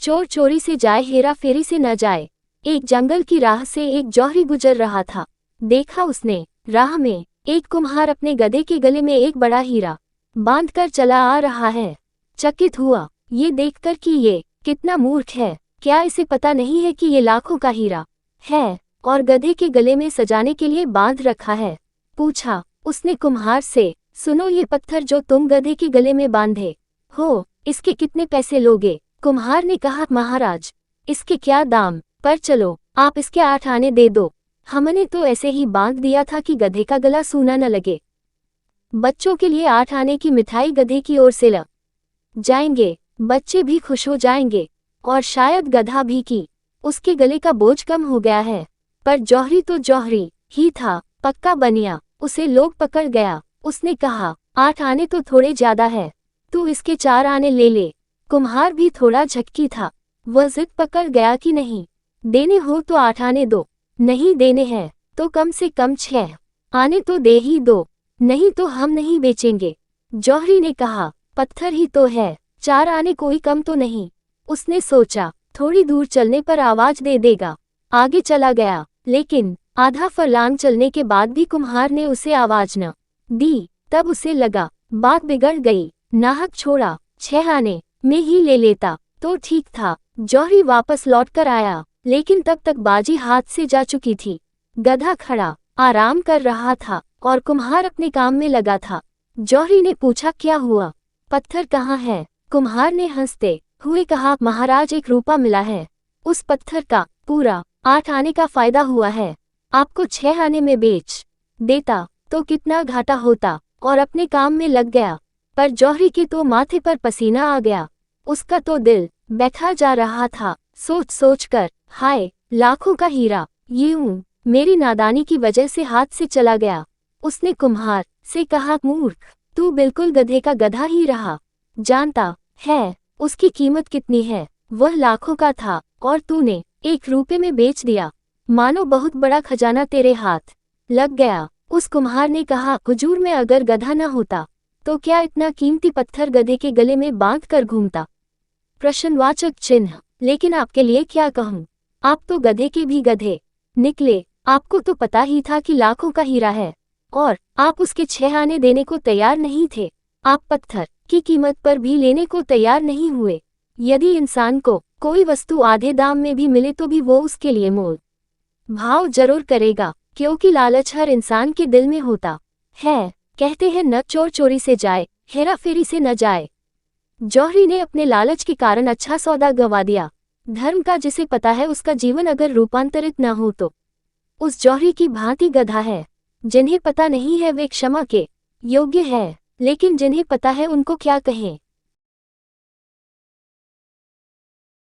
चोर चोरी से जाए, हेरा फेरी से न जाए। एक जंगल की राह से एक जौहरी गुजर रहा था। देखा उसने, राह में एक कुम्हार अपने गधे के गले में एक बड़ा हीरा बांधकर चला आ रहा है। चकित हुआ ये देखकर कि ये कितना मूर्ख है। क्या इसे पता नहीं है कि ये लाखों का हीरा है और गधे के गले में सजाने के लिए बांध रखा है। पूछा उसने कुम्हार से, सुनो, ये पत्थर जो तुम गधे के गले में बांधे हो, इसके कितने पैसे लोगे? कुम्हार ने कहा, महाराज, इसके क्या दाम, पर चलो आप इसके 8 आने दे दो। हमने तो ऐसे ही बांध दिया था कि गधे का गला सूना न लगे। बच्चों के लिए 8 आने की मिठाई गधे की ओर से लग जाएंगे, बच्चे भी खुश हो जाएंगे और शायद गधा भी कि उसके गले का बोझ कम हो गया है। पर जौहरी तो जौहरी ही था, पक्का बनिया। उसे लोग पकड़ गया। उसने कहा, 8 आने तो थोड़े ज्यादा है, तू इसके 4 आने ले ले। कुम्हार भी थोड़ा झटकी था। वह जिद पकड़ गया कि नहीं, देने हो तो 8 आने दो, नहीं देने हैं तो कम से कम 6 आने तो दे ही दो, नहीं तो हम नहीं बेचेंगे। जौहरी ने कहा, पत्थर ही तो है, 4 आने कोई कम तो नहीं। उसने सोचा थोड़ी दूर चलने पर आवाज दे देगा। आगे चला गया, लेकिन आधा फरलांग चलने के बाद भी कुम्हार ने उसे आवाज न दी। तब उसे लगा बात बिगड़ गई, नाहक छोड़ा, 6 आने में ही ले लेता तो ठीक था। जौहरी वापस लौटकर आया, लेकिन तब तक बाजी हाथ से जा चुकी थी। गधा खड़ा आराम कर रहा था और कुम्हार अपने काम में लगा था। जौहरी ने पूछा, क्या हुआ, पत्थर कहाँ है? कुम्हार ने हंसते हुए कहा, महाराज, एक रुपया मिला है, उस पत्थर का पूरा 8 आने का फायदा हुआ है। आपको 6 आने में बेच देता तो कितना घाटा होता, और अपने काम में लग गया। पर जौहरी के तो माथे पर पसीना आ गया। उसका तो दिल बैठा जा रहा था। सोच सोच कर, हाय, लाखों का हीरा यूं मेरी नादानी की वजह से हाथ से चला गया। उसने कुम्हार से कहा, मूर्ख, तू बिल्कुल गधे का गधा ही रहा। जानता है उसकी कीमत कितनी है? वह लाखों का था और तूने 1 रुपये में बेच दिया। मानो बहुत बड़ा खजाना तेरे हाथ लग गया। उस कुम्हार ने कहा, हुजूर, मैं अगर गधा न होता तो क्या इतना कीमती पत्थर गधे के गले में बांध कर घूमता? प्रश्नवाचक चिन्ह। लेकिन आपके लिए क्या कहूँ, आप तो गधे के भी गधे निकले। आपको तो पता ही था कि लाखों का हीरा है और आप उसके 6 आने देने को तैयार नहीं थे। आप पत्थर की कीमत पर भी लेने को तैयार नहीं हुए। यदि इंसान को कोई वस्तु आधे दाम में भी मिले तो भी वो उसके लिए मोल भाव जरूर करेगा, क्योंकि लालच हर इंसान के दिल में होता है। कहते हैं, न चोर चोरी से जाए, हेरा फेरी से न जाए। जौहरी ने अपने लालच के कारण अच्छा सौदा गंवा दिया। धर्म का जिसे पता है उसका जीवन अगर रूपांतरित न हो तो उस जौहरी की भांति गधा है। जिन्हें पता नहीं है वे क्षमा के योग्य है, लेकिन जिन्हें पता है उनको क्या कहें।